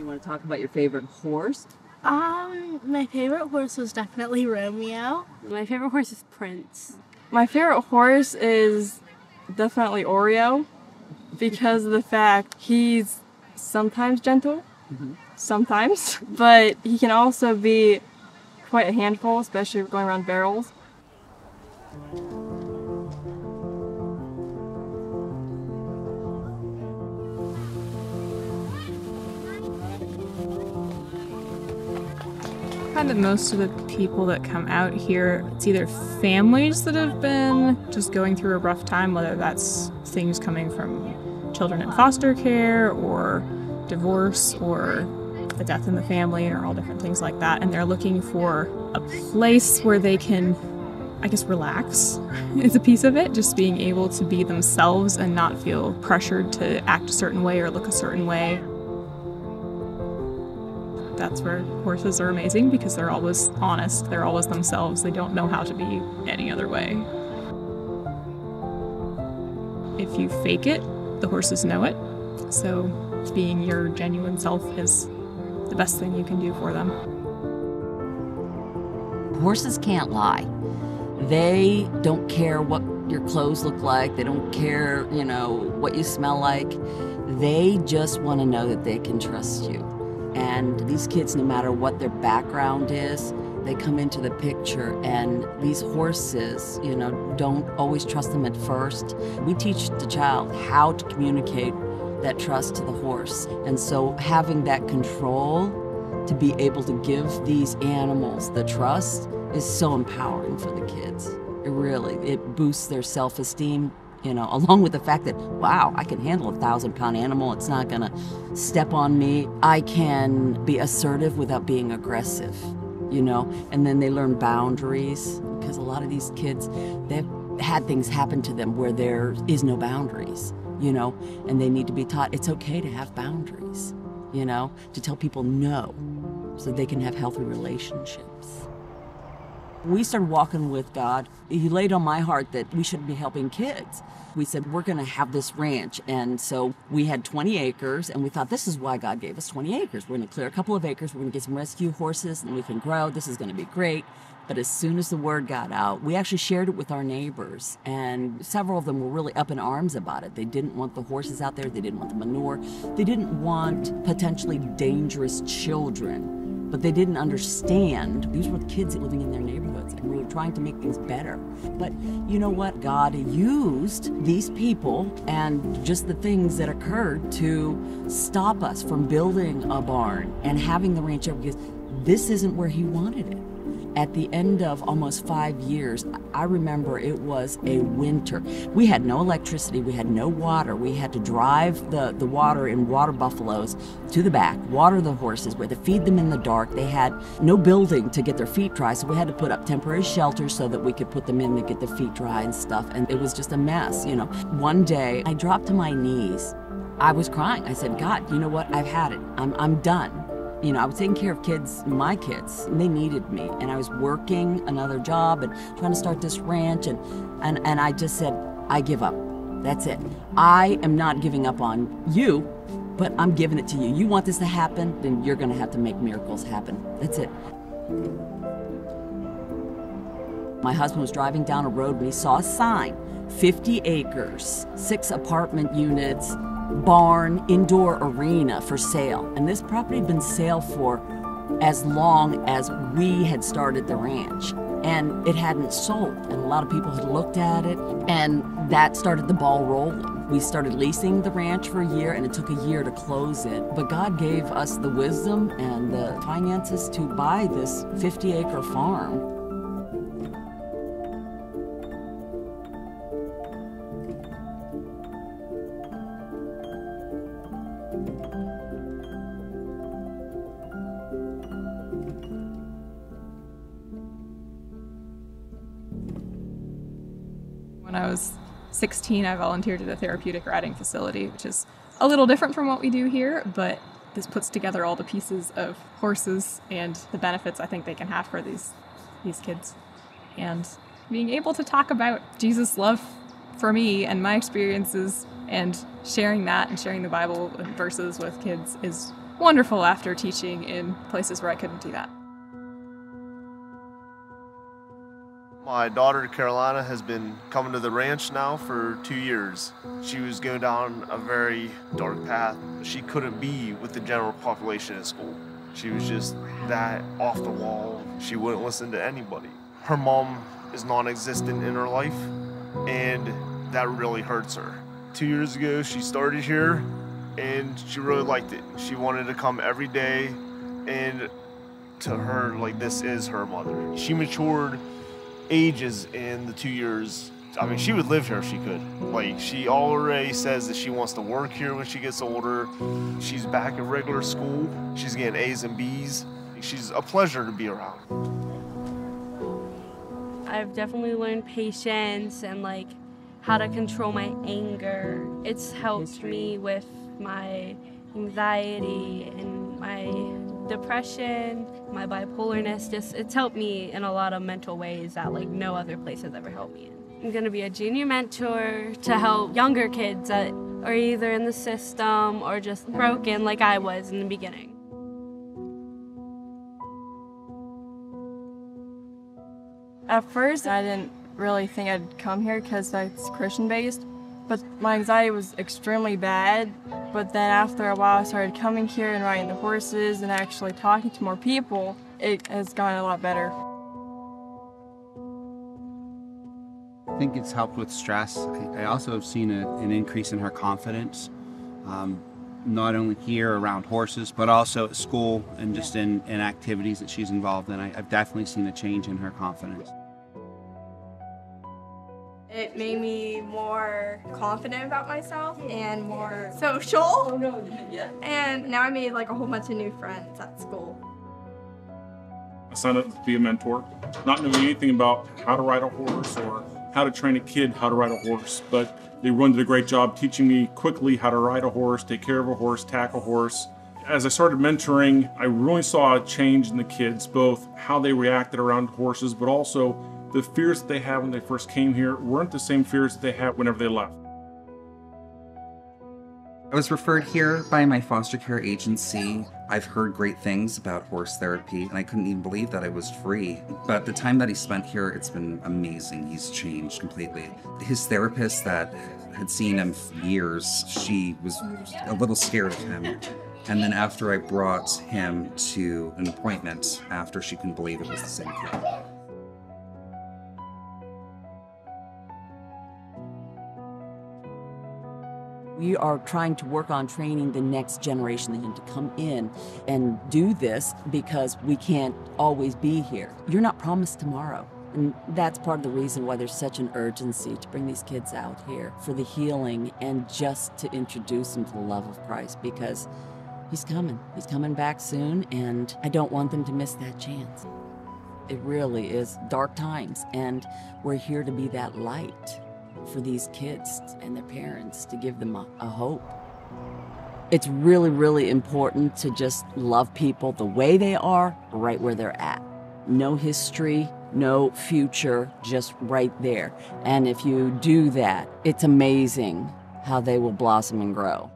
want to talk about your favorite horse? My favorite horse was definitely Romeo. My favorite horse is Prince. My favorite horse is definitely Oreo because of the fact he's sometimes gentle, sometimes, but he can also be quite a handful, especially going around barrels. I find that most of the people that come out here, it's either families that have been just going through a rough time, whether that's things coming from children in foster care or divorce or a death in the family or all different things like that. And they're looking for a place where they can, I guess, relax is a piece of it. Just being able to be themselves and not feel pressured to act a certain way or look a certain way. That's where horses are amazing because they're always honest, they're always themselves, they don't know how to be any other way. If you fake it, the horses know it, so being your genuine self is the best thing you can do for them. Horses can't lie. They don't care what your clothes look like, they don't care, what you smell like. They just want to know that they can trust you. And these kids, no matter what their background is, they come into the picture, and these horses, don't always trust them at first. We teach the child how to communicate that trust to the horse. And so having that control to be able to give these animals the trust is so empowering for the kids. It boosts their self-esteem. Along with the fact that, wow, I can handle a 1,000-pound animal. It's not gonna step on me. I can be assertive without being aggressive, And then they learn boundaries because a lot of these kids, they've had things happen to them where there is no boundaries, And they need to be taught it's okay to have boundaries, to tell people no so they can have healthy relationships. We started walking with God. He laid on my heart that we should be helping kids. We said, we're gonna have this ranch. And so we had 20 acres, and we thought, this is why God gave us 20 acres. We're gonna clear a couple of acres, we're gonna get some rescue horses, and we can grow. This is gonna be great. But as soon as the word got out, we actually shared it with our neighbors, and several of them were really up in arms about it. They didn't want the horses out there, they didn't want the manure, they didn't want potentially dangerous children. But they didn't understand. These were the kids living in their neighborhoods, and we were trying to make things better. But you know what? God used these people and just the things that occurred to stop us from building a barn and having the ranch over, because this isn't where He wanted it. At the end of almost 5 years, I remember it was a winter. We had no electricity, we had no water. We had to drive the water in water buffaloes to the back, water the horses, we had to feed them in the dark. They had no building to get their feet dry, so we had to put up temporary shelters so that we could put them in to get their feet dry and stuff, and it was just a mess, One day, I dropped to my knees. I was crying. I said, God, you know what? I've had it. I'm done. I was taking care of kids, my kids, and they needed me. And I was working another job and trying to start this ranch. And I just said, I give up. That's it. I am not giving up on you, but I'm giving it to you. You want this to happen, then you're going to have to make miracles happen. That's it. My husband was driving down a road and he saw a sign, 50 acres, 6 apartment units, barn, indoor arena for sale. And this property had been sale for as long as we had started the ranch. And it hadn't sold. And a lot of people had looked at it, and that started the ball rolling. We started leasing the ranch for a year, and it took a year to close it. But God gave us the wisdom and the finances to buy this 50-acre farm. When I was 16, I volunteered at a therapeutic riding facility, which is a little different from what we do here, but this puts together all the pieces of horses and the benefits I think they can have for these kids. And being able to talk about Jesus' love for me and my experiences and sharing that and sharing the Bible verses with kids is wonderful after teaching in places where I couldn't do that. My daughter Carolina has been coming to the ranch now for 2 years. She was going down a very dark path. She couldn't be with the general population at school. She was just that off the wall. She wouldn't listen to anybody. Her mom is non-existent in her life, and that really hurts her. 2 years ago, she started here, and she really liked it. She wanted to come every day, and to her, like, this is her mother. She matured ages in the 2 years. I mean, she would live here if she could. Like, she already says that she wants to work here when she gets older. She's back at regular school. She's getting A's and B's. She's a pleasure to be around. I've definitely learned patience and like how to control my anger. It's helped me with my anxiety and my depression, my bipolarness. It's helped me in a lot of mental ways that like no other place has ever helped me in. I'm gonna be a junior mentor to help younger kids that are either in the system or just broken like I was in the beginning. At first, I didn't really think I'd come here because it's Christian-based, but my anxiety was extremely bad. But then after a while, I started coming here and riding the horses and actually talking to more people. It has gotten a lot better. I think it's helped with stress. I also have seen an increase in her confidence, not only here around horses, but also at school and just in activities that she's involved in. I've definitely seen a change in her confidence. It made me more confident about myself and more social. And now I made like a whole bunch of new friends at school. I signed up to be a mentor, not knowing anything about how to ride a horse or how to train a kid how to ride a horse, but they really did a great job teaching me quickly how to ride a horse, take care of a horse, tack a horse. As I started mentoring, I really saw a change in the kids, both how they reacted around horses, but also the fears that they had when they first came here weren't the same fears that they had whenever they left. I was referred here by my foster care agency. I've heard great things about horse therapy, and I couldn't even believe that it was free. But the time that he spent here, it's been amazing. He's changed completely. His therapist that had seen him for years, she was a little scared of him. And then after I brought him to an appointment, after she couldn't believe it was the same kid. We are trying to work on training the next generation to come in and do this because we can't always be here. You're not promised tomorrow. And that's part of the reason why there's such an urgency to bring these kids out here for the healing and just to introduce them to the love of Christ, because He's coming. He's coming back soon, and I don't want them to miss that chance. It really is dark times, and we're here to be that light for these kids and their parents, to give them a hope. It's really, really important to just love people the way they are, right where they're at. No history, no future, just right there. And if you do that, it's amazing how they will blossom and grow.